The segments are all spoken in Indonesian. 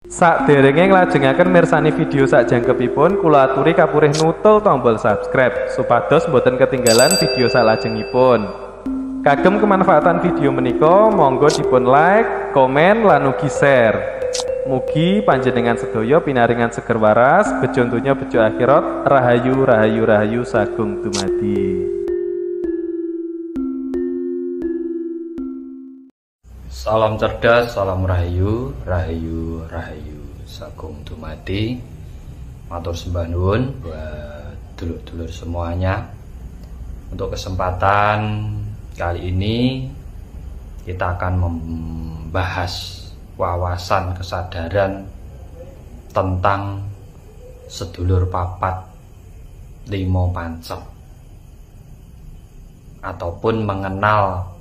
Sakderenge nglajengaken mirsani video sakjangkepipun, kula aturi kapurih nutul tombol subscribe supados boten ketinggalan video salajengipun. Kagem kemanfaatan video menika, monggo dipun like, komen, lan ugi share. Mugi panjenengan sedaya pinaringan seger waras, bejo donya bejo akhirat, rahayu rahayu rahayu sagung dumadi. Salam cerdas, salam rahayu, rahayu, rahayu, sagung dumadi. Matur sembah nuwun buat dulur-dulur semuanya. Untuk kesempatan kali ini kita akan membahas wawasan kesadaran tentang sedulur papat limo pancep, ataupun mengenal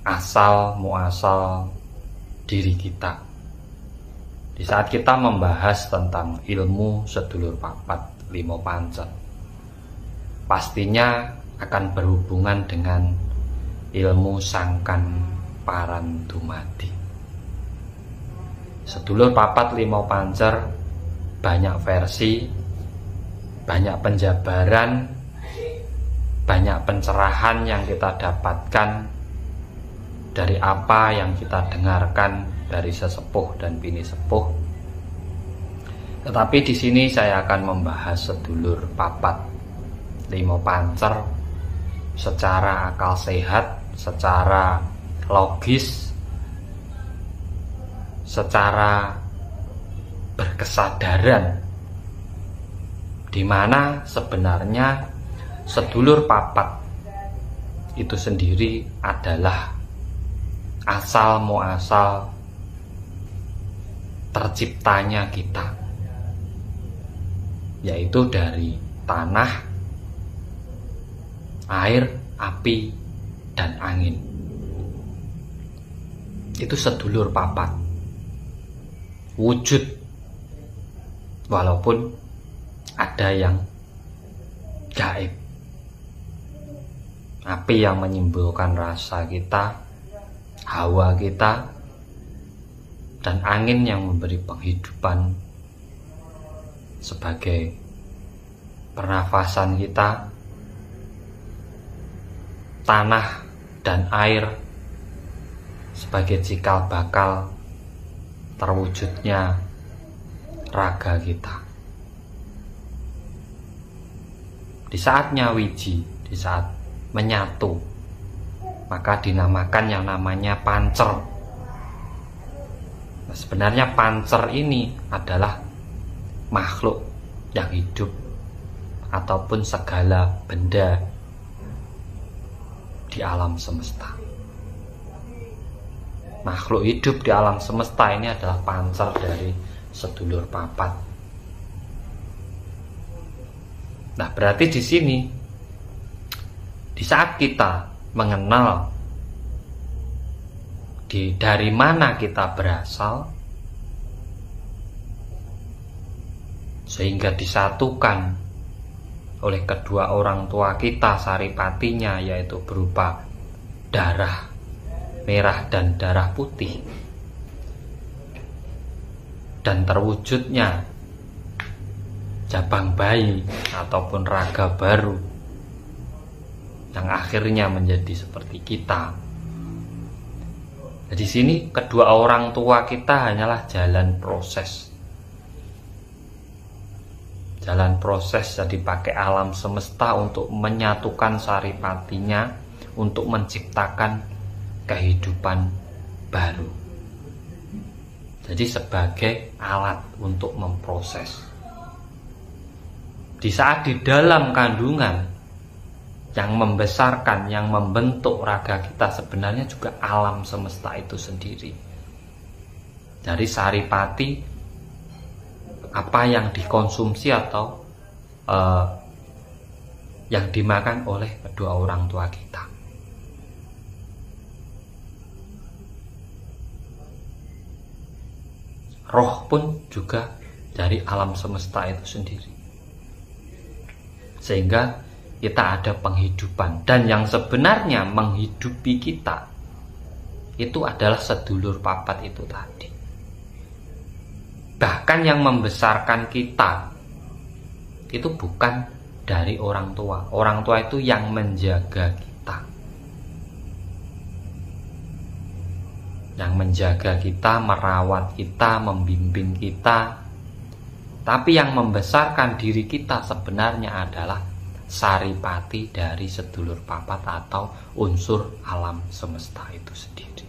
asal muasal diri kita. Di saat kita membahas tentang ilmu sedulur papat limo pancep, pastinya akan berhubungan dengan ilmu sangkan paran dumadi. Sedulur papat limo pancer banyak versi, banyak penjabaran, banyak pencerahan yang kita dapatkan dari apa yang kita dengarkan dari sesepuh dan bini sepuh. Tetapi di sini saya akan membahas sedulur papat limo pancer secara akal sehat, secara logis, secara berkesadaran, di mana sebenarnya sedulur papat itu sendiri adalah asal muasal terciptanya kita, yaitu dari tanah, air, api, dan angin. Itu sedulur papat wujud, walaupun ada yang gaib. Api yang menyimbolkan rasa kita, hawa kita, dan angin yang memberi penghidupan sebagai pernafasan kita, tanah dan air sebagai cikal bakal terwujudnya raga kita. Di saat nyawiji, di saat menyatu, maka dinamakan yang namanya pancer. Nah, sebenarnya pancer ini adalah makhluk yang hidup ataupun segala benda di alam semesta. Makhluk hidup di alam semesta ini adalah pancer dari sedulur papat. Nah, berarti di sini, di saat kita mengenal dari mana kita berasal, sehingga disatukan oleh kedua orang tua kita saripatinya, yaitu berupa darah merah dan darah putih, dan terwujudnya jabang bayi ataupun raga baru yang akhirnya menjadi seperti kita. Nah, di sini kedua orang tua kita hanyalah jalan proses. Jalan proses yang dipakai alam semesta untuk menyatukan saripatinya, untuk menciptakan kehidupan baru. Jadi sebagai alat untuk memproses. Di saat di dalam kandungan, yang membesarkan, yang membentuk raga kita sebenarnya juga alam semesta itu sendiri. Dari saripati, apa yang dikonsumsi atau yang dimakan oleh kedua orang tua kita. Roh pun juga dari alam semesta itu sendiri. Sehingga kita ada penghidupan, dan yang sebenarnya menghidupi kita itu adalah sedulur papat itu tadi. Bahkan yang membesarkan kita itu bukan dari orang tua. Orang tua itu yang menjaga kita. Yang menjaga kita, merawat kita, membimbing kita. Tapi yang membesarkan diri kita sebenarnya adalah saripati dari sedulur papat atau unsur alam semesta itu sendiri.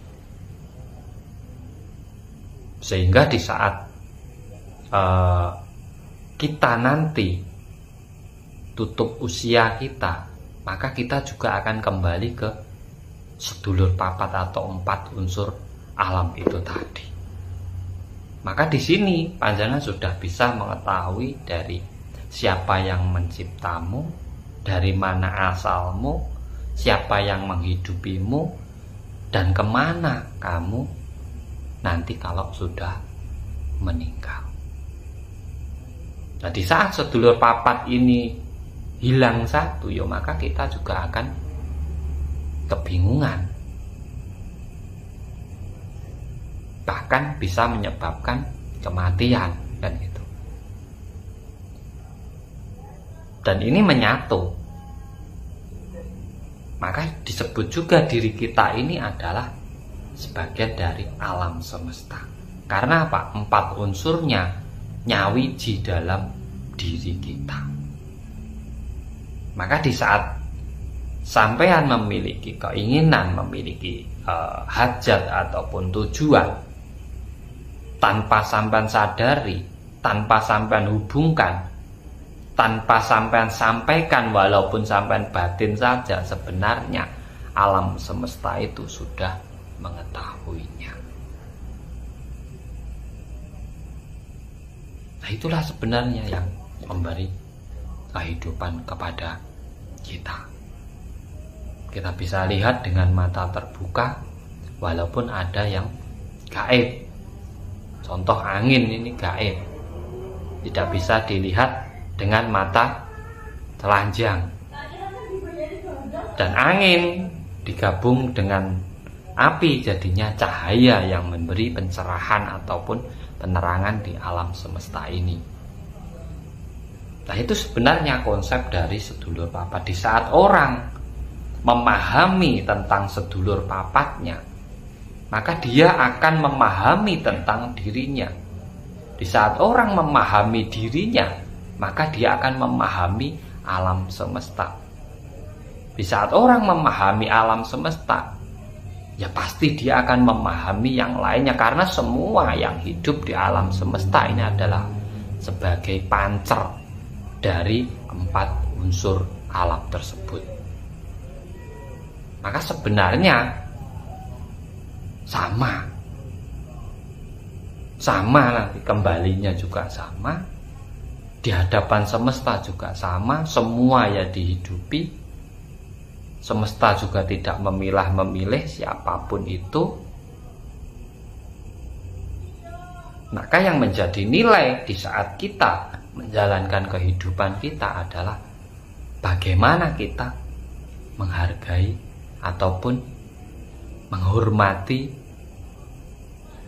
Sehingga di saat kita nanti tutup usia kita, maka kita juga akan kembali ke sedulur papat atau 4 unsur alam itu tadi. Maka di sini panjenengan sudah bisa mengetahui dari siapa yang menciptamu, dari mana asalmu, siapa yang menghidupimu, dan kemana kamu nanti kalau sudah meninggal. Nah, di saat sedulur papat ini hilang satu, ya maka kita juga akan kebingungan. Bahkan bisa menyebabkan kematian dan itu. Dan ini menyatu. Maka disebut juga diri kita ini adalah sebagian dari alam semesta. Karena apa? 4 unsurnya nyawiji dalam diri kita. Maka di saat sampean memiliki keinginan, memiliki hajat ataupun tujuan, tanpa sampean sadari, tanpa sampean hubungkan, tanpa sampean sampaikan, walaupun sampean batin saja, sebenarnya alam semesta itu sudah mengetahuinya. Nah, itulah sebenarnya yang memberi kehidupan kepada kita. Kita bisa lihat dengan mata terbuka, walaupun ada yang gaib. Contoh angin ini gaib, tidak bisa dilihat dengan mata telanjang. Dan angin digabung dengan api jadinya cahaya yang memberi pencerahan ataupun penerangan di alam semesta ini. Nah, itu sebenarnya konsep dari sedulur papat. Di saat orang memahami tentang sedulur papatnya, maka dia akan memahami tentang dirinya. Di saat orang memahami dirinya, maka dia akan memahami alam semesta. Di saat orang memahami alam semesta, ya pasti dia akan memahami yang lainnya. Karena semua yang hidup di alam semesta ini adalah sebagai pancer dari 4 unsur alam tersebut. Maka sebenarnya sama nanti kembalinya juga sama, di hadapan semesta juga sama, semua ya dihidupi, semesta juga tidak memilah-memilih siapapun itu. Maka yang menjadi nilai di saat kita menjalankan kehidupan kita adalah bagaimana kita menghargai ataupun menghormati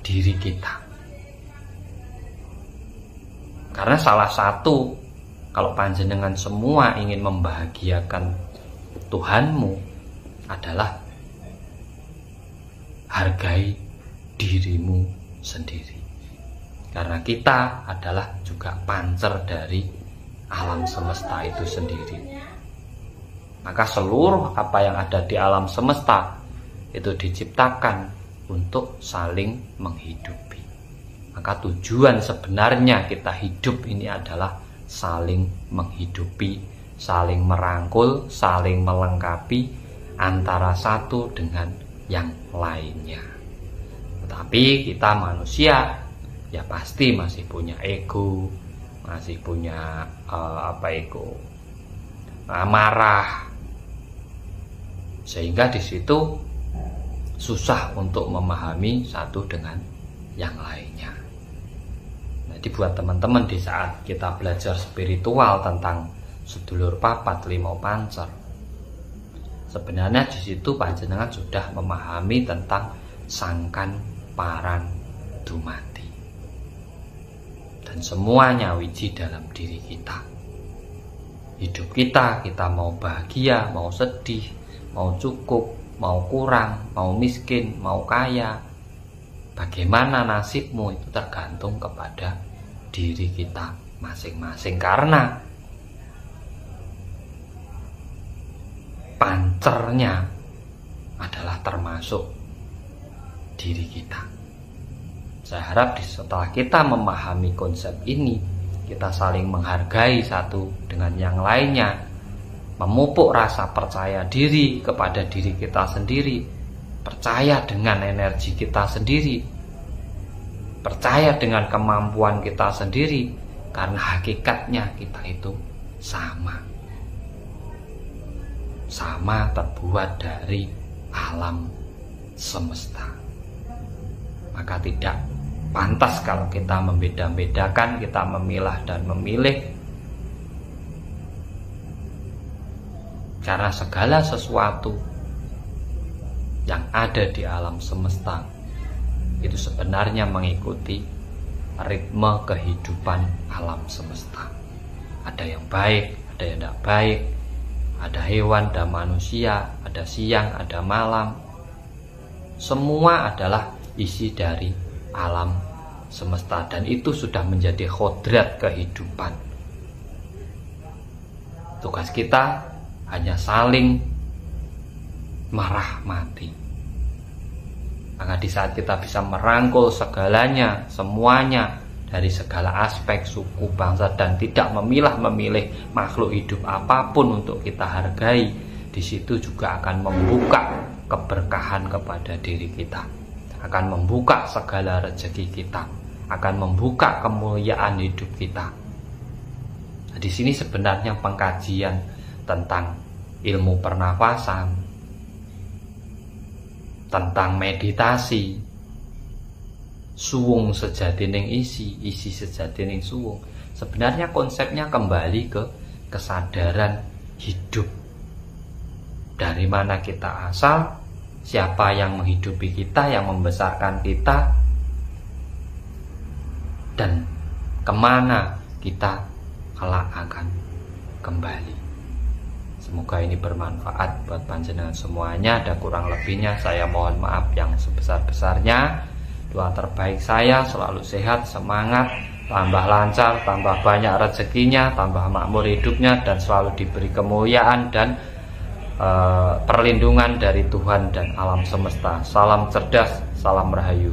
diri kita. Karena salah satu, kalau panjenengan semua ingin membahagiakan Tuhanmu, adalah hargai dirimu sendiri. Karena kita adalah juga pancer dari alam semesta itu sendiri. Maka seluruh apa yang ada di alam semesta itu diciptakan untuk saling menghidupi. Maka tujuan sebenarnya kita hidup ini adalah saling menghidupi, saling merangkul, saling melengkapi antara satu dengan yang lainnya. Tetapi kita manusia ya pasti masih punya ego, masih punya marah, sehingga di situ susah untuk memahami satu dengan yang lainnya. Jadi buat teman-teman, di saat kita belajar spiritual tentang sedulur papat limau pancer, sebenarnya di situ panjenengan sudah memahami tentang sangkan paran dumati. dan semuanya wiji dalam diri kita. Hidup kita mau bahagia, mau sedih, mau cukup, mau kurang, mau miskin, mau kaya, bagaimana nasibmu itu tergantung kepada diri kita masing-masing, karena pancernya adalah termasuk diri kita. Saya harap setelah kita memahami konsep ini, kita saling menghargai satu dengan yang lainnya, memupuk rasa percaya diri kepada diri kita sendiri, percaya dengan energi kita sendiri, percaya dengan kemampuan kita sendiri, karena hakikatnya kita itu sama terbuat dari alam semesta. Maka tidak pantas kalau kita membeda-bedakan, kita memilah dan memilih, karena segala sesuatu yang ada di alam semesta itu sebenarnya mengikuti ritme kehidupan alam semesta. Ada yang baik, ada yang tidak baik, ada hewan dan manusia, ada siang, ada malam. Semua adalah isi dari alam semesta, dan itu sudah menjadi kodrat kehidupan. Tugas kita hanya saling merahmati. Maka di saat kita bisa merangkul segalanya, semuanya, dari segala aspek suku, bangsa, dan tidak memilah-memilih makhluk hidup apapun untuk kita hargai, di situ juga akan membuka keberkahan kepada diri kita, akan membuka segala rezeki kita, akan membuka kemuliaan hidup kita. Nah, di sini sebenarnya pengkajian tentang ilmu pernafasan, tentang meditasi, suwung sejatining isi sejatining suwung. Sebenarnya konsepnya kembali ke kesadaran hidup. Dari mana kita asal, siapa yang menghidupi kita, yang membesarkan kita, dan kemana kita kelak akan kembali. Semoga ini bermanfaat buat panjenengan semuanya. Ada kurang lebihnya saya mohon maaf yang sebesar-besarnya. Doa terbaik saya selalu sehat, semangat, tambah lancar, tambah banyak rezekinya, tambah makmur hidupnya, dan selalu diberi kemuliaan dan perlindungan dari Tuhan dan alam semesta. Salam cerdas, salam rahayu.